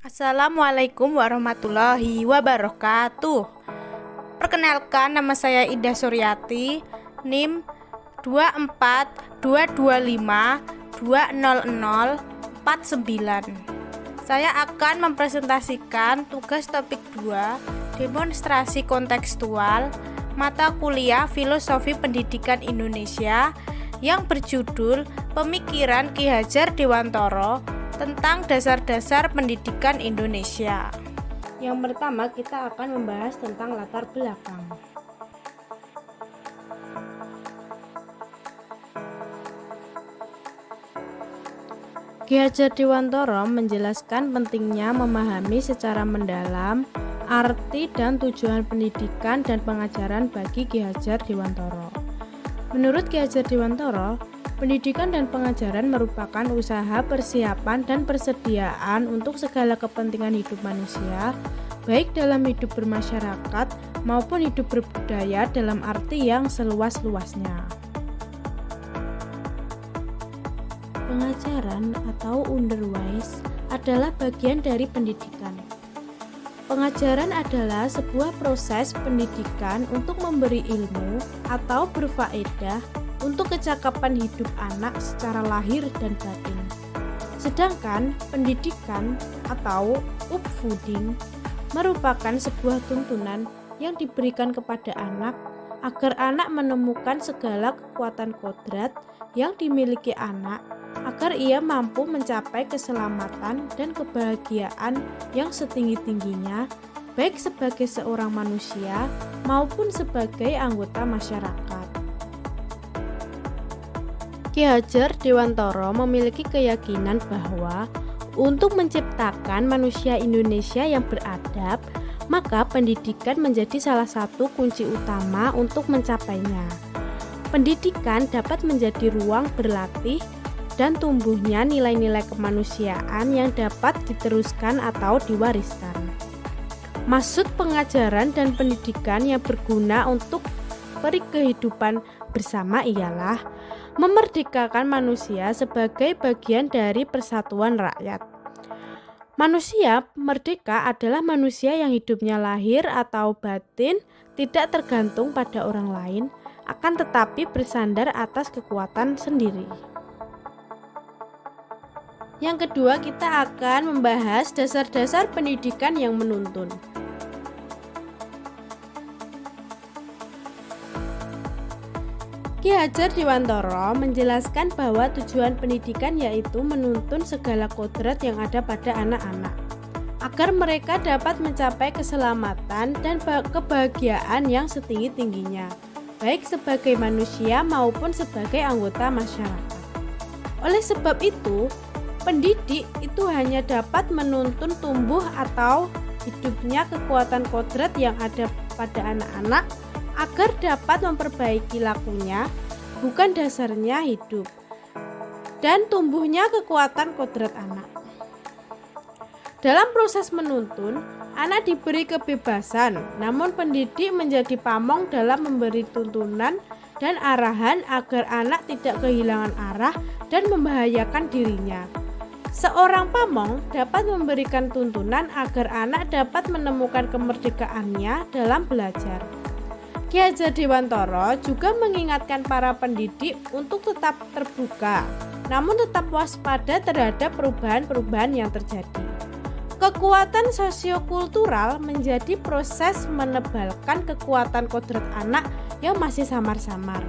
Assalamualaikum warahmatullahi wabarakatuh. Perkenalkan, nama saya Ida Suryati, NIM 24225200049. Saya akan mempresentasikan tugas topik 2, demonstrasi kontekstual, mata kuliah Filosofi Pendidikan Indonesia yang berjudul Pemikiran Ki Hajar Dewantara tentang dasar-dasar pendidikan Indonesia. Yang pertama, kita akan membahas tentang latar belakang. Ki Hajar Dewantara menjelaskan pentingnya memahami secara mendalam arti dan tujuan pendidikan dan pengajaran bagi Ki Hajar Dewantara. Menurut Ki Hajar Dewantara, pendidikan dan pengajaran merupakan usaha persiapan dan persediaan untuk segala kepentingan hidup manusia, baik dalam hidup bermasyarakat maupun hidup berbudaya dalam arti yang seluas-luasnya. Pengajaran atau underwise adalah bagian dari pendidikan. Pengajaran adalah sebuah proses pendidikan untuk memberi ilmu atau berfaedah untuk kecakapan hidup anak secara lahir dan batin. Sedangkan pendidikan atau upvoeding merupakan sebuah tuntunan yang diberikan kepada anak agar anak menemukan segala kekuatan kodrat yang dimiliki anak agar ia mampu mencapai keselamatan dan kebahagiaan yang setinggi-tingginya, baik sebagai seorang manusia maupun sebagai anggota masyarakat. Ki Hajar Dewantara memiliki keyakinan bahwa untuk menciptakan manusia Indonesia yang beradab, maka pendidikan menjadi salah satu kunci utama untuk mencapainya. Pendidikan dapat menjadi ruang berlatih dan tumbuhnya nilai-nilai kemanusiaan yang dapat diteruskan atau diwariskan. Maksud pengajaran dan pendidikan yang berguna untuk kehidupan bersama ialah memerdekakan manusia sebagai bagian dari persatuan rakyat. Manusia merdeka adalah manusia yang hidupnya lahir atau batin tidak tergantung pada orang lain, akan tetapi bersandar atas kekuatan sendiri. Yang kedua, kita akan membahas dasar-dasar pendidikan yang menuntun. Ki Hajar Dewantara menjelaskan bahwa tujuan pendidikan yaitu menuntun segala kodrat yang ada pada anak-anak, agar mereka dapat mencapai keselamatan dan kebahagiaan yang setinggi-tingginya, baik sebagai manusia maupun sebagai anggota masyarakat. Oleh sebab itu, pendidik itu hanya dapat menuntun tumbuh atau hidupnya kekuatan kodrat yang ada pada anak-anak agar dapat memperbaiki lakunya, bukan dasarnya hidup, dan tumbuhnya kekuatan kodrat anak. Dalam proses menuntun, anak diberi kebebasan, namun pendidik menjadi pamong dalam memberi tuntunan dan arahan agar anak tidak kehilangan arah dan membahayakan dirinya. Seorang pamong dapat memberikan tuntunan agar anak dapat menemukan kemerdekaannya dalam belajar. Ki Hajar Dewantara juga mengingatkan para pendidik untuk tetap terbuka, namun tetap waspada terhadap perubahan-perubahan yang terjadi. Kekuatan sosiokultural menjadi proses menebalkan kekuatan kodrat anak yang masih samar-samar.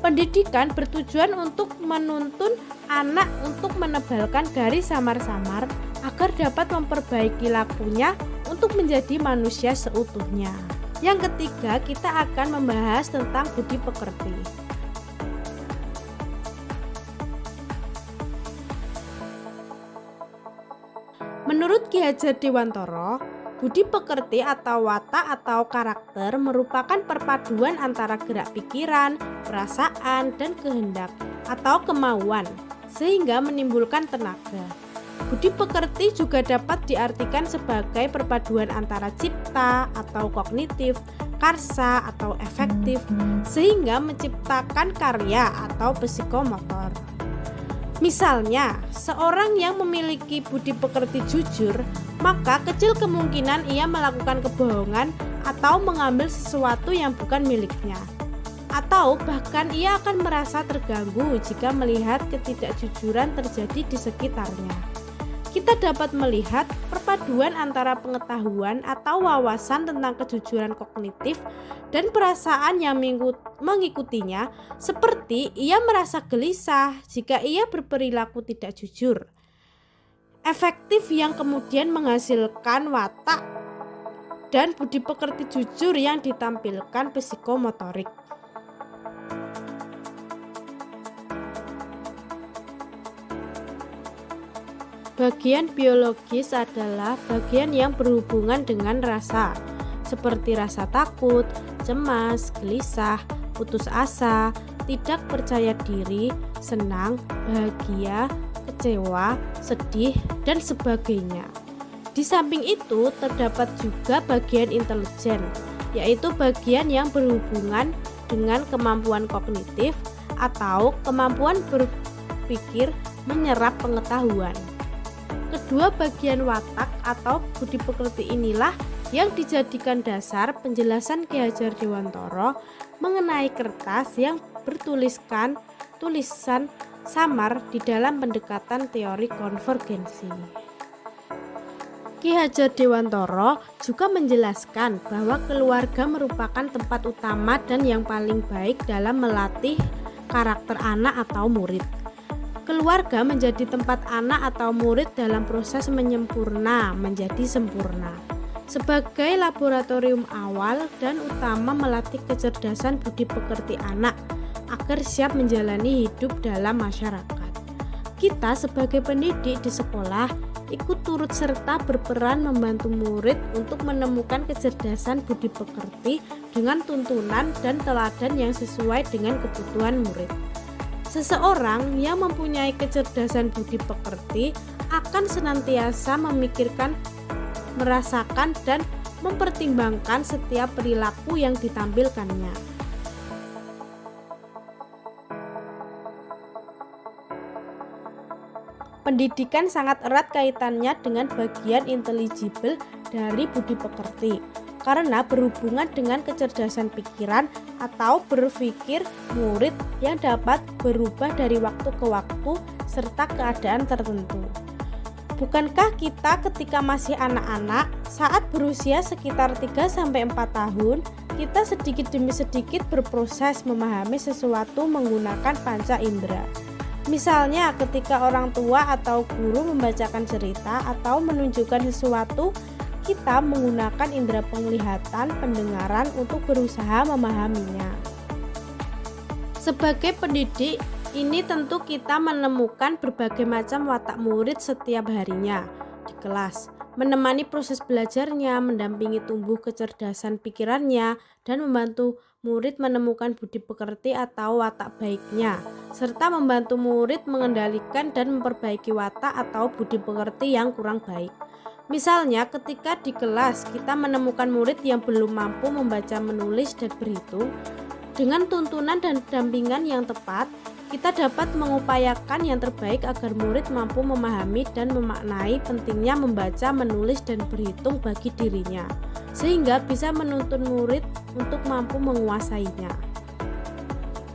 Pendidikan bertujuan untuk menuntun anak untuk menebalkan garis samar-samar agar dapat memperbaiki lakunya untuk menjadi manusia seutuhnya. Yang ketiga, kita akan membahas tentang budi pekerti. Menurut Ki Hajar Dewantara, budi pekerti atau watak atau karakter merupakan perpaduan antara gerak pikiran, perasaan, dan kehendak atau kemauan, sehingga menimbulkan tenaga. Budi pekerti juga dapat diartikan sebagai perpaduan antara cipta atau kognitif, karsa atau efektif, sehingga menciptakan karya atau psikomotor. Misalnya, seorang yang memiliki budi pekerti jujur, maka kecil kemungkinan ia melakukan kebohongan atau mengambil sesuatu yang bukan miliknya. Atau bahkan ia akan merasa terganggu jika melihat ketidakjujuran terjadi di sekitarnya. Kita dapat melihat perpaduan antara pengetahuan atau wawasan tentang kejujuran kognitif dan perasaan yang mengikutinya, seperti ia merasa gelisah jika ia berperilaku tidak jujur. Efektif yang kemudian menghasilkan watak dan budi pekerti jujur yang ditampilkan psikomotorik. Bagian biologis adalah bagian yang berhubungan dengan rasa, seperti rasa takut, cemas, gelisah, putus asa, tidak percaya diri, senang, bahagia, kecewa, sedih, dan sebagainya. Di samping itu, terdapat juga bagian intelijen, yaitu bagian yang berhubungan dengan kemampuan kognitif atau kemampuan berpikir menyerap pengetahuan. Kedua bagian watak atau budi pekerti inilah yang dijadikan dasar penjelasan Ki Hajar Dewantara mengenai kertas yang bertuliskan tulisan samar di dalam pendekatan teori konvergensi. Ki Hajar Dewantara juga menjelaskan bahwa keluarga merupakan tempat utama dan yang paling baik dalam melatih karakter anak atau murid. Keluarga menjadi tempat anak atau murid dalam proses menyempurna menjadi sempurna. Sebagai laboratorium awal dan utama melatih kecerdasan budi pekerti anak agar siap menjalani hidup dalam masyarakat. Kita sebagai pendidik di sekolah ikut turut serta berperan membantu murid untuk menemukan kecerdasan budi pekerti dengan tuntunan dan teladan yang sesuai dengan kebutuhan murid. Seseorang yang mempunyai kecerdasan budi pekerti akan senantiasa memikirkan, merasakan, dan mempertimbangkan setiap perilaku yang ditampilkannya. Pendidikan sangat erat kaitannya dengan bagian intelligible dari budi pekerti, karena berhubungan dengan kecerdasan pikiran atau berpikir murid yang dapat berubah dari waktu ke waktu serta keadaan tertentu. Bukankah kita ketika masih anak-anak, saat berusia sekitar 3-4 tahun, kita sedikit demi sedikit berproses memahami sesuatu menggunakan panca indera? Misalnya ketika orang tua atau guru membacakan cerita atau menunjukkan sesuatu, kita menggunakan indera penglihatan, pendengaran untuk berusaha memahaminya. Sebagai pendidik, ini tentu kita menemukan berbagai macam watak murid setiap harinya di kelas, menemani proses belajarnya, mendampingi tumbuh kecerdasan pikirannya, dan membantu murid menemukan budi pekerti atau watak baiknya, serta membantu murid mengendalikan dan memperbaiki watak atau budi pekerti yang kurang baik. Misalnya ketika di kelas kita menemukan murid yang belum mampu membaca, menulis, dan berhitung, dengan tuntunan dan dampingan yang tepat, kita dapat mengupayakan yang terbaik agar murid mampu memahami dan memaknai pentingnya membaca, menulis, dan berhitung bagi dirinya, sehingga bisa menuntun murid untuk mampu menguasainya.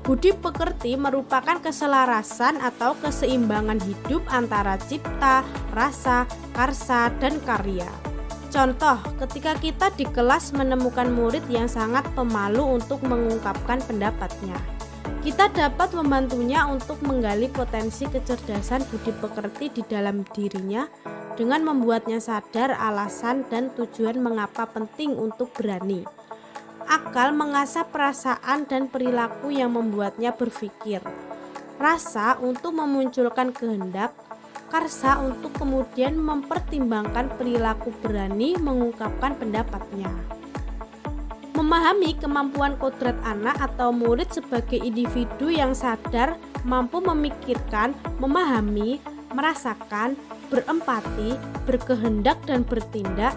Budi pekerti merupakan keselarasan atau keseimbangan hidup antara cipta, rasa, karsa, dan karya. Contoh, ketika kita di kelas menemukan murid yang sangat pemalu untuk mengungkapkan pendapatnya, kita dapat membantunya untuk menggali potensi kecerdasan budi pekerti di dalam dirinya dengan membuatnya sadar alasan dan tujuan mengapa penting untuk berani. Akal mengasah perasaan dan perilaku yang membuatnya berpikir. Rasa untuk memunculkan kehendak, karsa untuk kemudian mempertimbangkan perilaku berani mengungkapkan pendapatnya. Memahami kemampuan kodrat anak atau murid sebagai individu yang sadar, mampu memikirkan, memahami, merasakan, berempati, berkehendak, dan bertindak,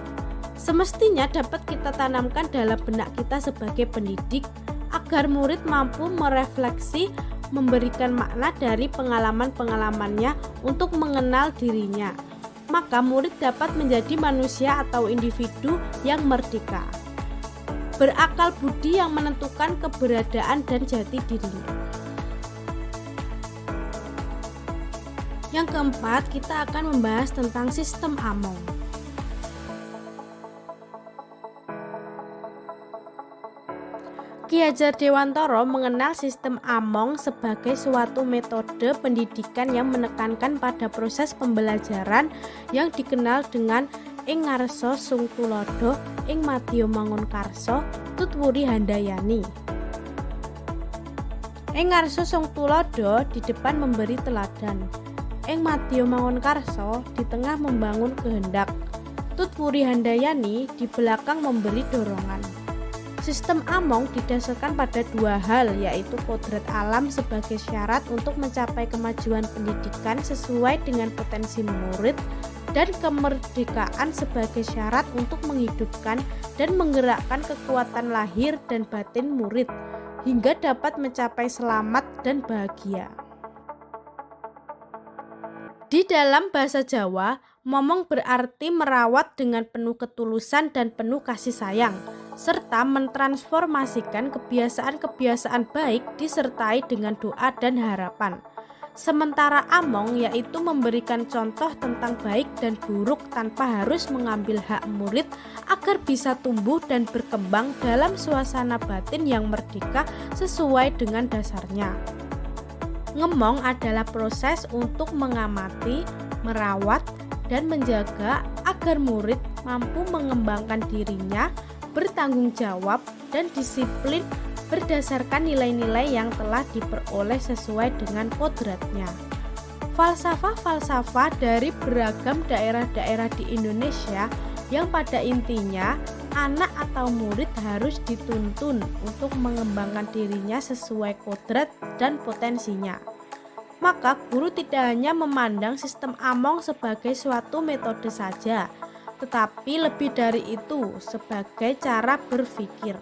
semestinya dapat kita tanamkan dalam benak kita sebagai pendidik agar murid mampu merefleksi, memberikan makna dari pengalaman-pengalamannya untuk mengenal dirinya. Maka murid dapat menjadi manusia atau individu yang merdeka, berakal budi yang menentukan keberadaan dan jati dirinya. Yang keempat, kita akan membahas tentang sistem Among. Ki Hajar Dewantara mengenal sistem Among sebagai suatu metode pendidikan yang menekankan pada proses pembelajaran yang dikenal dengan ing ngarsa sung tuladha, ing madya mangun karsa, tutwuri handayani. Ing ngarsa sung tuladha di depan memberi teladan, ing madya mangun karsa di tengah membangun kehendak, tutwuri handayani di belakang memberi dorongan. Sistem Among didasarkan pada dua hal, yaitu kodrat alam sebagai syarat untuk mencapai kemajuan pendidikan sesuai dengan potensi murid, dan kemerdekaan sebagai syarat untuk menghidupkan dan menggerakkan kekuatan lahir dan batin murid hingga dapat mencapai selamat dan bahagia. Di dalam bahasa Jawa, momong berarti merawat dengan penuh ketulusan dan penuh kasih sayang, serta mentransformasikan kebiasaan-kebiasaan baik disertai dengan doa dan harapan. Sementara Among yaitu memberikan contoh tentang baik dan buruk tanpa harus mengambil hak murid agar bisa tumbuh dan berkembang dalam suasana batin yang merdeka sesuai dengan dasarnya. Ngemong adalah proses untuk mengamati, merawat, dan menjaga agar murid mampu mengembangkan dirinya, bertanggung jawab, dan disiplin berdasarkan nilai-nilai yang telah diperoleh sesuai dengan kodratnya. Falsafah-falsafah dari beragam daerah-daerah di Indonesia yang pada intinya anak atau murid harus dituntun untuk mengembangkan dirinya sesuai kodrat dan potensinya. Maka guru tidak hanya memandang sistem Among sebagai suatu metode saja, tetapi lebih dari itu sebagai cara berpikir.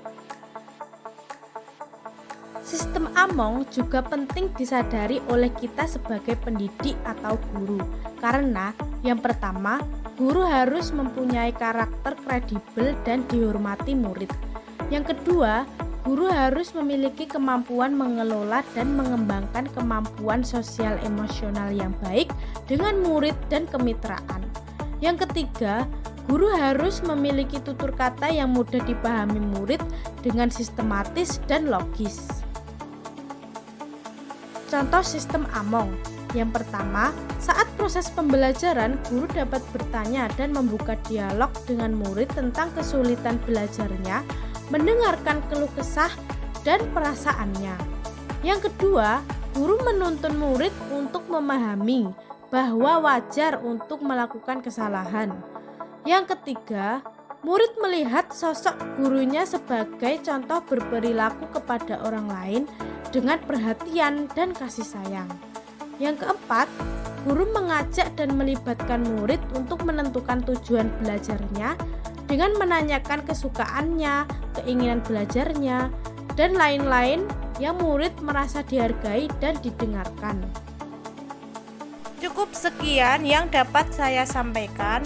Sistem Among juga penting disadari oleh kita sebagai pendidik atau guru, karena yang pertama, guru harus mempunyai karakter kredibel dan dihormati murid. Yang kedua, guru harus memiliki kemampuan mengelola dan mengembangkan kemampuan sosial emosional yang baik dengan murid dan kemitraan. Yang ketiga, guru harus memiliki tutur kata yang mudah dipahami murid dengan sistematis dan logis. Contoh sistem Among. Yang pertama, saat proses pembelajaran, guru dapat bertanya dan membuka dialog dengan murid tentang kesulitan belajarnya, mendengarkan keluh kesah dan perasaannya. Yang kedua, guru menuntun murid untuk memahami bahwa wajar untuk melakukan kesalahan. Yang ketiga, murid melihat sosok gurunya sebagai contoh berperilaku kepada orang lain dengan perhatian dan kasih sayang. Yang keempat, guru mengajak dan melibatkan murid untuk menentukan tujuan belajarnya dengan menanyakan kesukaannya, keinginan belajarnya, dan lain-lain yang murid merasa dihargai dan didengarkan. Cukup sekian yang dapat saya sampaikan.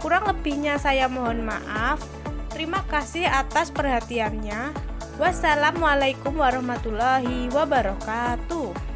Kurang lebihnya saya mohon maaf. Terima kasih atas perhatiannya. Wassalamualaikum warahmatullahi wabarakatuh.